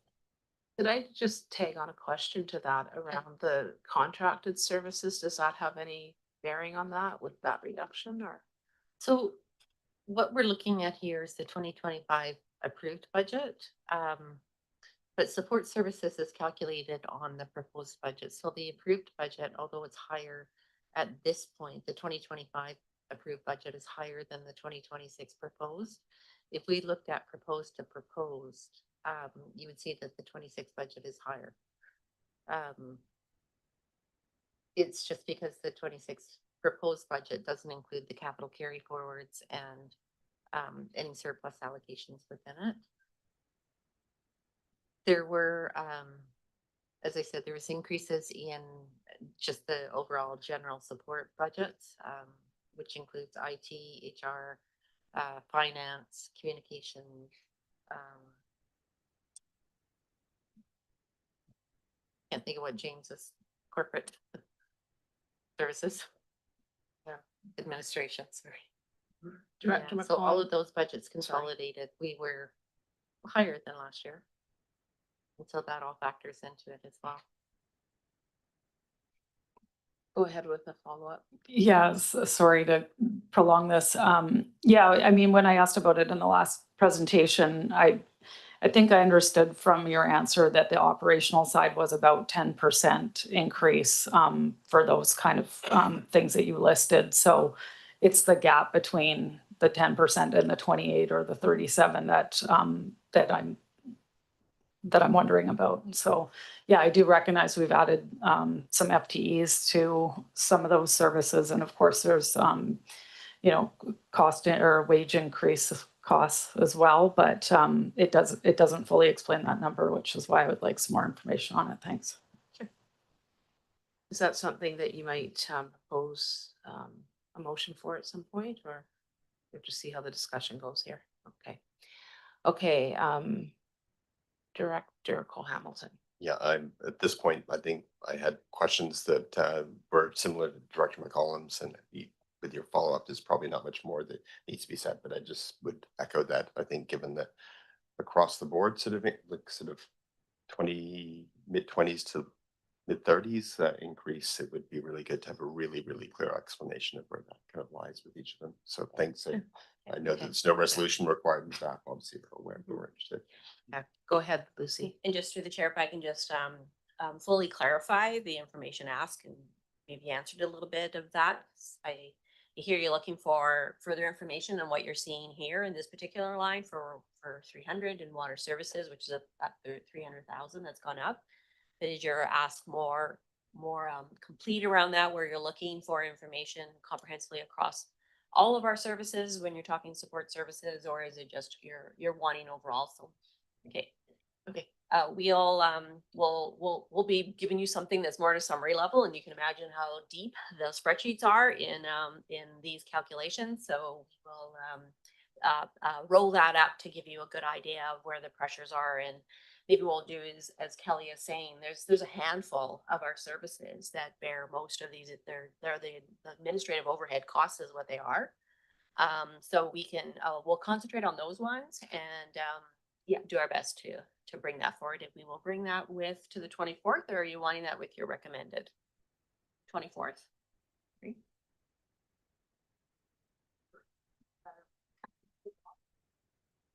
Did I just tag on a question to that around the contracted services? Does that have any bearing on that with that reduction or? So what we're looking at here is the 2025 approved budget. But support services is calculated on the proposed budget. So the approved budget, although it's higher at this point, the 2025 approved budget is higher than the 2026 proposed. If we looked at proposed to proposed, you would see that the 26 budget is higher. It's just because the 26 proposed budget doesn't include the capital carry forwards and any surplus allocations within it. There were, as I said, there was increases in just the overall general support budgets, which includes IT, HR, finance, communications. Can't think of what James's corporate services. Yeah, administration, sorry. Director Yeah, so all McCollum? of those budgets consolidated, we were higher than last year. And so that all factors into it as well. Go ahead with the follow-up. Yes, sorry to prolong this. Yeah, I mean, when I asked about it in the last presentation, I think I understood from your answer that the operational side was about 10% increase for those kind of things that you listed. So it's the gap between the 10% and the 28 or the 37 that I'm wondering about. So yeah, I do recognize we've added some FTEs to some of those services. And of course, there's, you know, cost or wage increase costs as well, but it doesn't fully explain that number, which is why I would like some more information on it. Thanks. Is that something that you might propose a motion for at some point, or we have to see how the discussion goes here? Okay. Okay. Director Cole Hamilton. Yeah, I'm at this point, I think I had questions that were similar to Director McCollum's, and with your follow-up, there's probably not much more that needs to be said, but I just would echo that. I think given that across the board sort of like sort of mid-20s to mid-30s increase, it would be really good to have a really, really clear explanation of where that kind of lies with each of them. So thanks. I know that there's no resolution required in staff, obviously, but we're interested. Yeah, go ahead, Lucy. And just through the chair, if I can just fully clarify the information asked and maybe answered a little bit of that. I hear you looking for further information on what you're seeing here in this particular line for 300 in water services, which is up to 300,000 that's gone up. But is your ask more complete around that, where you're looking for information comprehensively across all of our services when you're talking support services, or is it just you're wanting overall? So, okay. We'll be giving you something that's more at a summary level, and you can imagine how deep the spreadsheets are in these calculations. So we'll roll that up to give you a good idea of where the pressures are. And maybe what we'll do is, as Kelly is saying, there's a handful of our services that bear most of these. They're the administrative overhead costs is what they are. So we can we'll concentrate on those ones and do our best to bring that forward. If we will bring that to the 24th, or are you wanting that with your recommended 24th?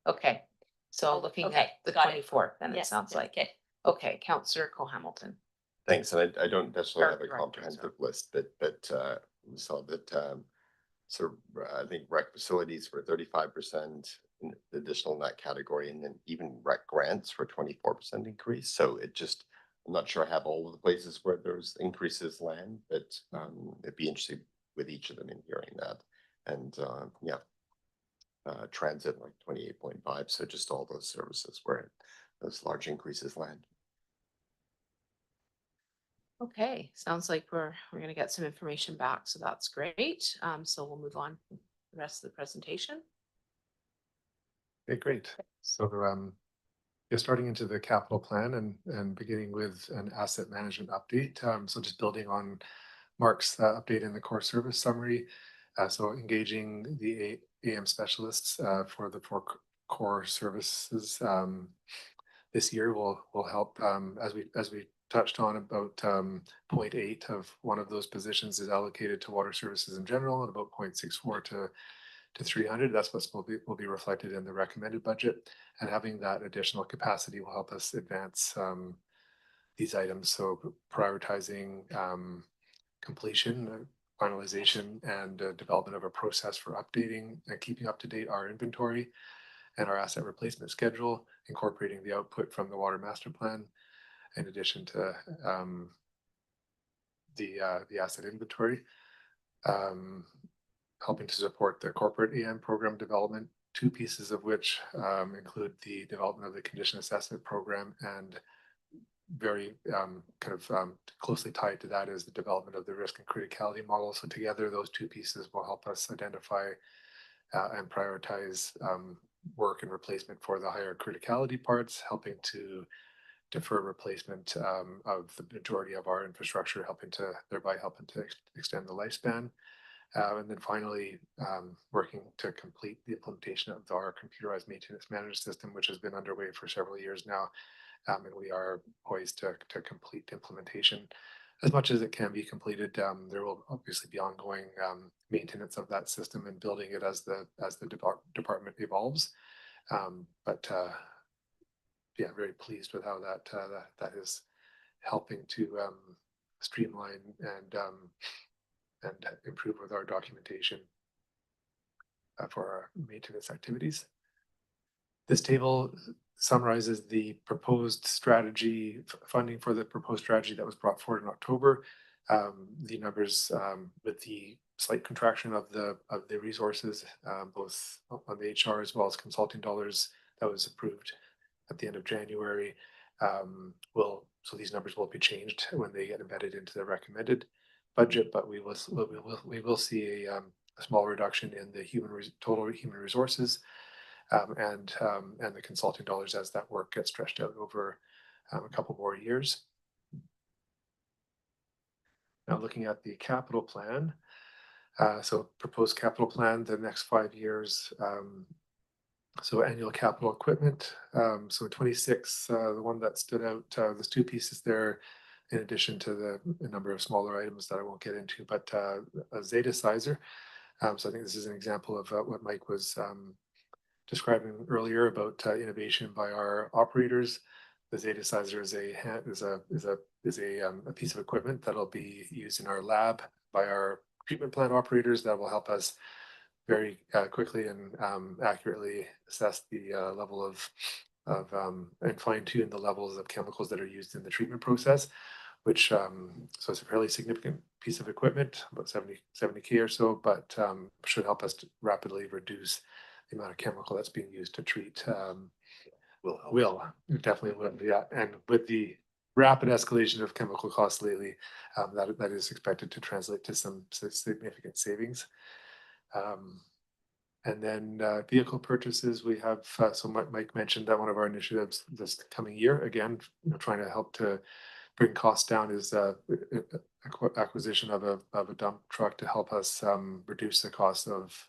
Okay, so looking at the 24th, then it sounds like. Okay. Okay, Councillor Cole Hamilton. Thanks, and I don't necessarily have a Director, comprehensive list, but we saw that sort of I think rec facilities were 35% additional in that category, and then even rec grants were 24% increase. So it just, I'm not sure I have all of the places where those increases land, but it'd be interesting with each of them in hearing that. And transit like 28.5. So just all those services where those large increases land. Okay, sounds like we're going to get some information back, so that's great. So we'll move on to the rest of the presentation. Okay, great. So starting into the capital plan and beginning with an asset management update. So just building on Mark's update in the core service summary. So engaging the AM specialists for the four core services this year will help, as we touched on, about 0.8 of one of those positions is allocated to water services in general, and about 0.64 to 300. That's what's will be reflected in the recommended budget, and having that additional capacity will help us advance these items. So prioritizing completion, finalization, and development of a process for updating and keeping up to date our inventory and our asset replacement schedule, incorporating the output from the water master plan, in addition to the asset inventory, helping to support the corporate AM program development, two pieces of which include the development of the condition assessment program, and very closely tied to that is the development of the risk and criticality model. So together, those two pieces will help us identify and prioritize work and replacement for the higher criticality parts, helping to defer replacement of the majority of our infrastructure, thereby helping to extend the lifespan. And then finally, working to complete the implementation of our computerized maintenance management system, which has been underway for several years now. And we are poised to complete implementation as much as it can be completed. There will obviously be ongoing maintenance of that system and building it as the department evolves. Yeah, very pleased with how that is helping to streamline and improve with our documentation for our maintenance activities. This table summarizes the proposed strategy, funding for the proposed strategy that was brought forward in October. The numbers with the slight contraction of the resources, both on the HR as well as consulting dollars that was approved at the end of January. So these numbers will be changed when they get embedded into the recommended budget, but we will see a small reduction in the total human resources and the consulting dollars as that work gets stretched out over a couple more years. Now looking at the capital plan, so proposed capital plan the next 5 years. So annual capital equipment. So 26, the one that stood out, there's two pieces there, in addition to the number of smaller items that I won't get into, but a Zetasizer. So I think this is an example of what Mike was describing earlier about innovation by our operators. The Zetasizer is a piece of equipment that'll be used in our lab by our treatment plant operators that will help us very quickly and accurately assess the level of and fine tune the levels of chemicals that are used in the treatment process, which so it's a fairly significant piece of equipment, about 70K or so, but should help us to rapidly reduce the amount of chemical that's being used to treat. Definitely will, yeah. And with the rapid escalation of chemical costs lately, that is expected to translate to some significant savings. And then vehicle purchases, we have, so Mike mentioned that one of our initiatives this coming year, again, trying to help to bring costs down, is acquisition of a dump truck to help us reduce the cost of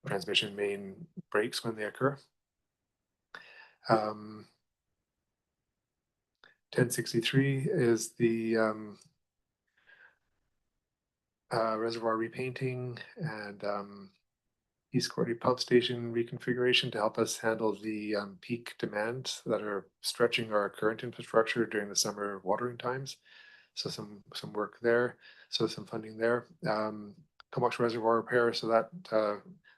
transmission main breaks when they occur. 1063 is the reservoir repainting and East Courtney pump station reconfiguration to help us handle the peak demands that are stretching our current infrastructure during the summer watering times. So some work there, so some funding there. Comox Reservoir repair, so that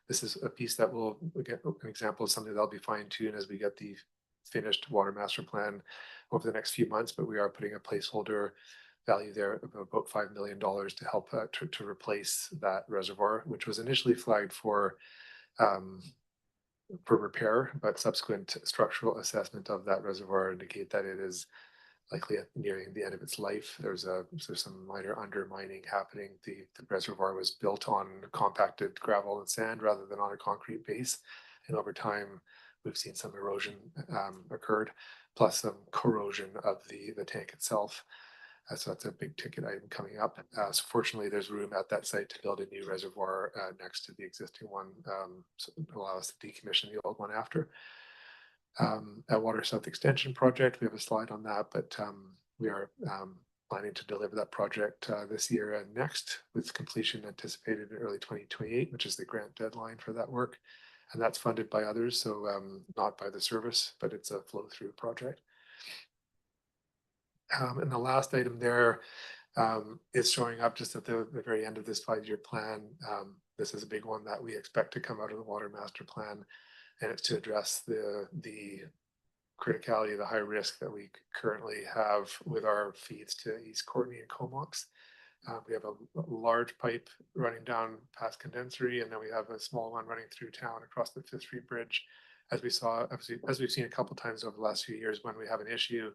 this is a piece that will get an example of something that'll be fine-tuned as we get the finished water master plan over the next few months, but we are putting a placeholder value there of about $5 million to help to replace that reservoir, which was initially flagged for repair, but subsequent structural assessment of that reservoir indicate that it is likely nearing the end of its life. There's some minor undermining happening. The reservoir was built on compacted gravel and sand rather than on a concrete base, and over time we've seen some erosion occurred, plus some corrosion of the tank itself. So that's a big ticket item coming up. So fortunately, there's room at that site to build a new reservoir next to the existing one, so it'll allow us to decommission the old one after. At Water South Extension Project, we have a slide on that, but we are planning to deliver that project this year and next, with completion anticipated in early 2028, which is the grant deadline for that work. And that's funded by others, so not by the service, but it's a flow-through project. And the last item there is showing up just at the very end of this 5-year plan. This is a big one that we expect to come out of the Water Master Plan, and it's to address the criticality, the high risk that we currently have with our feeds to East Courtenay and Comox. We have a large pipe running down past Condensery, and then we have a small one running through town across the Fifth Street Bridge. As we've seen a couple times over the last few years, when we have an issue,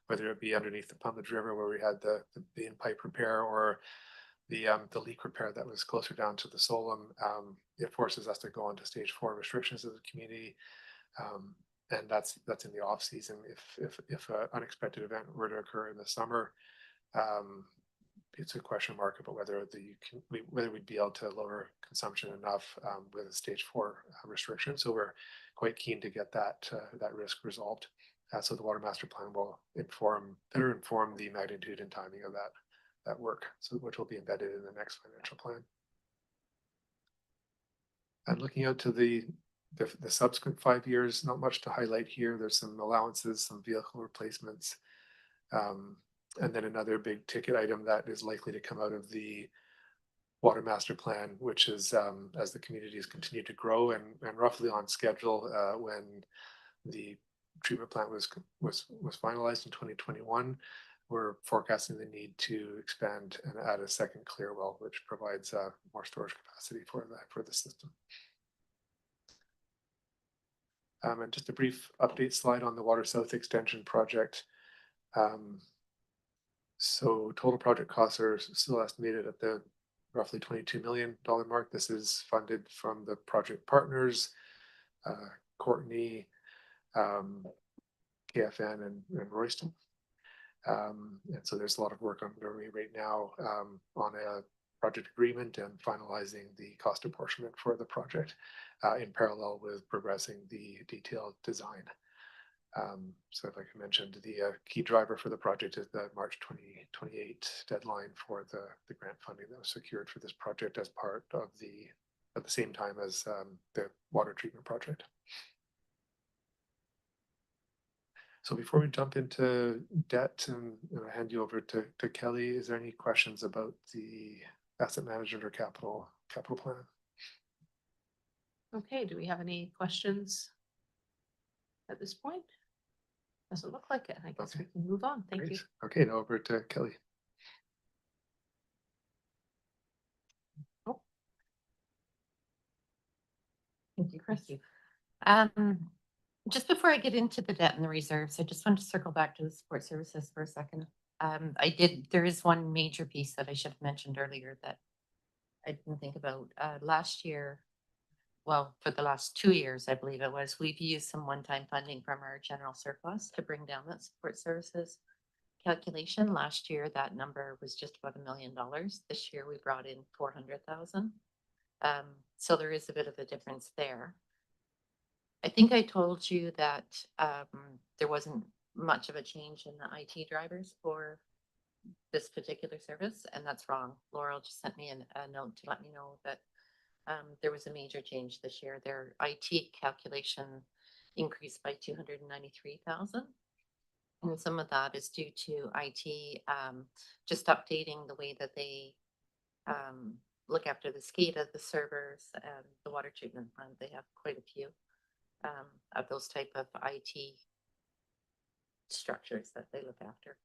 whether it be underneath the Pumbedge River where we had the in-pipe repair, or the leak repair that was closer down to the Solom, it forces us to go into stage 4 restrictions as a community. And that's in the off season. If an unexpected event were to occur in the summer, it's a question mark about whether we'd be able to lower consumption enough with a stage 4 restriction. So we're quite keen to get that risk resolved. So the Water Master Plan will better inform the magnitude and timing of that work, so which will be embedded in the next financial plan. And looking out to the subsequent 5 years, not much to highlight here. There's some allowances, some vehicle replacements, and then another big ticket item that is likely to come out of the Water Master Plan, which is as the communities continue to grow and roughly on schedule. When the treatment plant was finalized in 2021, we're forecasting the need to expand and add a second clear well, which provides more storage capacity for the system. And just a brief update slide on the Water South Extension project. So total project costs are still estimated at the roughly $22 million mark. This is funded from the project partners, Courtenay, KFN, and Royston. And so there's a lot of work underway right now on a project agreement and finalizing the cost apportionment for the project in parallel with progressing the detailed design. So like I mentioned, the key driver for the project is the March 2028 deadline for the grant funding that was secured for this project as part of at the same time as the water treatment project. So before we jump into debt and I hand you over to Kelly, is there any questions about the asset management or capital plan? Okay, do we have any questions at this point? Doesn't look like it. I guess we can move on. Thank you. Okay, now over to Kelly. Oh. Thank you, Chris. Just before I get into the debt and the reserves, I just want to circle back to the support services for a second. There is one major piece that I should have mentioned earlier that I didn't think about. Last year, well, for the last 2 years, I believe it was, we've used some one-time funding from our general surplus to bring down that support services calculation. Last year, that number was just about $1 million. This year, we brought in 400,000. So there is a bit of a difference there. I think I told you that there wasn't much of a change in the IT drivers for this particular service, and that's wrong. Laurel just sent me a note to let me know that there was a major change this year. Their IT calculation increased by 293,000. And some of that is due to IT just updating the way that they look after the SCADA, the servers, and the water treatment plant. They have quite a few of those type of IT structures that they look after.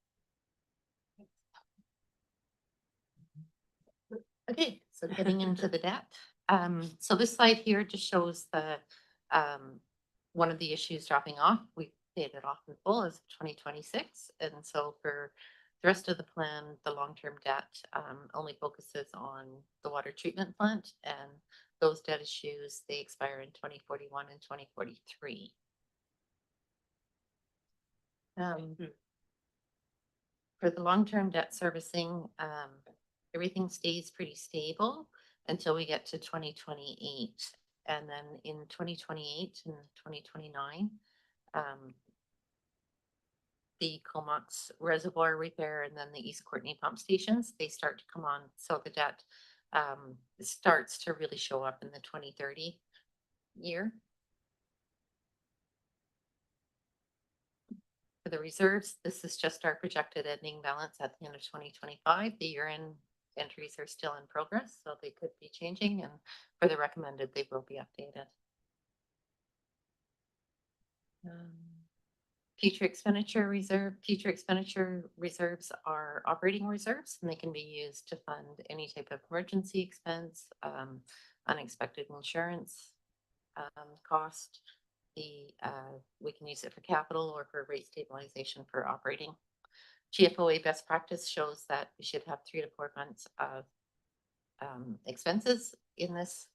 Okay, so getting into the debt. So this slide here just shows the one of the issues dropping off. We paid it off in full as 2026, and so for the rest of the plan, the long-term debt only focuses on the water treatment plant, and those debt issues, they expire in 2041 and 2043. For the long-term debt servicing, everything stays pretty stable until we get to 2028. And then in 2028 and 2029, the Comox Reservoir repair and then the East Courtney pump stations, they start to come on. So the debt starts to really show up in the 2030 year. For the reserves, this is just our projected ending balance at the end of 2025. The year-end entries are still in progress, so they could be changing, and for the recommended, they will be updated. Future expenditure reserves are operating reserves, and they can be used to fund any type of emergency expense, unexpected insurance cost. We can use it for capital or for rate stabilization for operating. GFOA best practice shows that we should have 3 to 4 months of expenses in this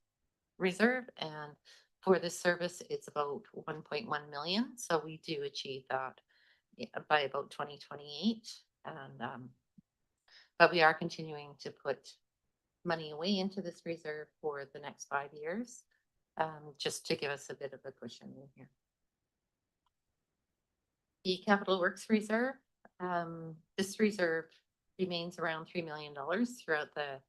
reserve, and for this service, it's about 1.1 million. So we do achieve that by about 2028. And but we are continuing to put money away into this reserve for the next 5 years, just to give us a bit of a cushion in here. The Capital Works Reserve, this reserve remains around $3 million throughout the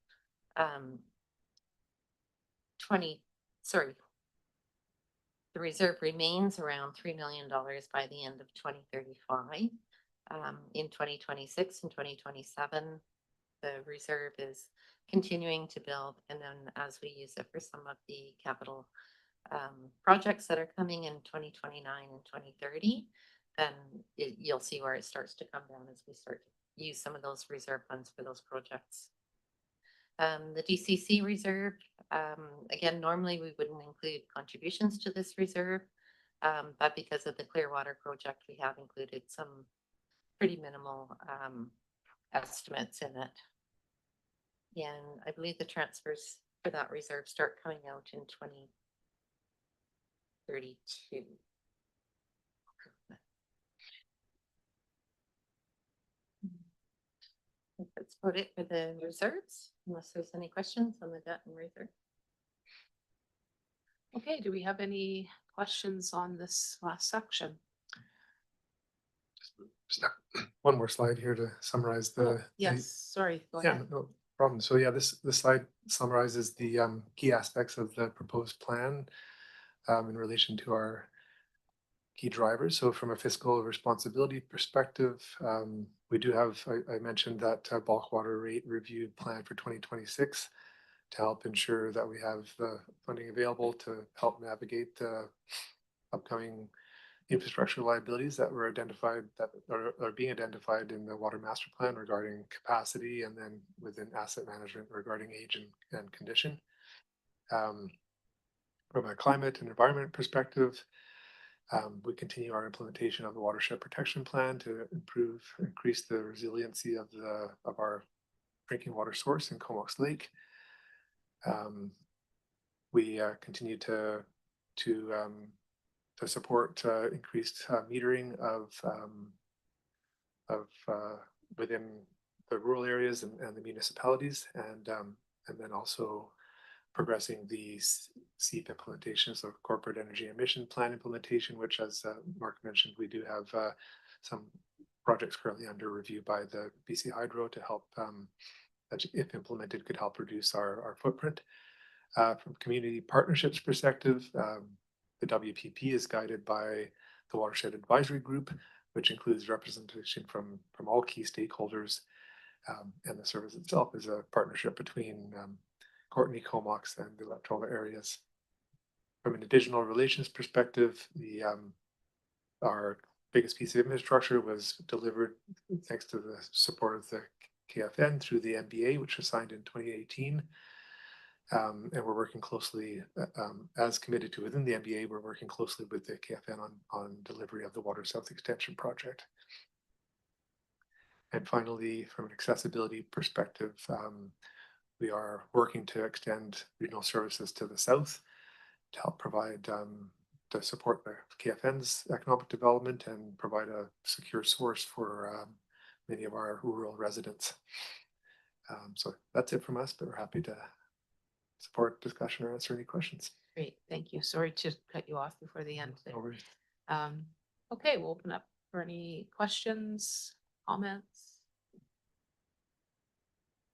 the reserve remains around $3 million by the end of 2035. In 2026 and 2027, the reserve is continuing to build, and then as we use it for some of the capital projects that are coming in 2029 and 2030, then you'll see where it starts to come down as we start to use some of those reserve funds for those projects. The DCC reserve, again, normally we wouldn't include contributions to this reserve, but because of the Clearwater project, we have included some pretty minimal estimates in it. And I believe the transfers for that reserve start coming out in 2032. That's about it for the reserves, unless there's any questions on the debt and reserve. Okay, do we have any questions on this last section? Just one more slide here to summarize the. Yes, sorry, go Yeah, ahead. no problem. So yeah, this slide summarizes the key aspects of the proposed plan in relation to our key drivers. So from a fiscal responsibility perspective, we do have, I mentioned that bulk water rate review plan for 2026 to help ensure that we have the funding available to help navigate the upcoming infrastructure liabilities that were identified, that are being identified in the water master plan regarding capacity, and then within asset management regarding age and condition. From a climate and environment perspective, we continue our implementation of the watershed protection plan to increase the resiliency of our drinking water source in Comox Lake. We continue to support increased metering of within the rural areas and the municipalities, and then also progressing the CEP implementation, so corporate energy emission plan implementation, which, as Mark mentioned, we do have some projects currently under review by the BC Hydro to help, that if implemented, could help reduce our footprint. From community partnerships perspective, the WPP is guided by the Watershed Advisory Group, which includes representation from all key stakeholders, and the service itself is a partnership between Courtney, Comox, and the Electoral areas. From an digital relations perspective, our biggest piece of infrastructure was delivered thanks to the support of the KFN through the MBA, which was signed in 2018. And we're working closely, as committed to within the MBA, we're working closely with the KFN on delivery of the Water South Extension project. And finally, from an accessibility perspective, we are working to extend regional services to the south to help provide, to support the KFN's economic development and provide a secure source for many of our rural residents. So that's it from us, but we're happy to support discussion or answer any questions. Great, thank you. Sorry to cut you off before the end. No worries. Okay, we'll open up for any questions, comments.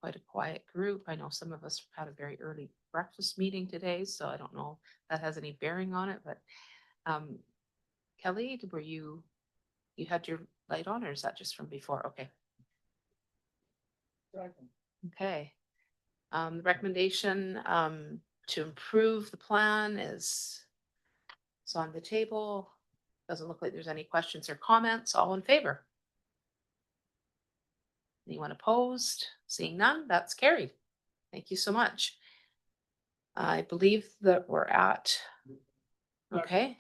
Quite a quiet group. I know some of us had a very early breakfast meeting today, so I don't know if that has any bearing on it, but Kelly, were you had your light on, or is that just from before? Okay. Okay. The recommendation to improve the plan is on the table. Doesn't look like there's any questions or comments. All in favor? Anyone opposed? Seeing none, that's carried. Thank you so much. I believe that we're at. Okay.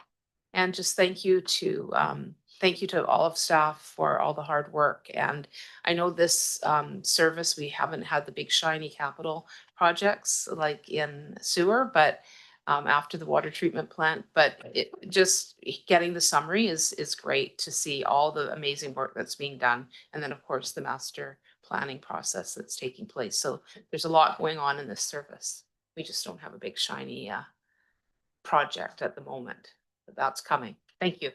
And just thank you to all of staff for all the hard work. And I know this service, we haven't had the big shiny capital projects like in sewer, but after the water treatment plant, but it just getting the summary is great to see all the amazing work that's being done. And then of course the master planning process that's taking place. So there's a lot going on in this service. We just don't have a big shiny project at the moment, but that's coming. Thank you.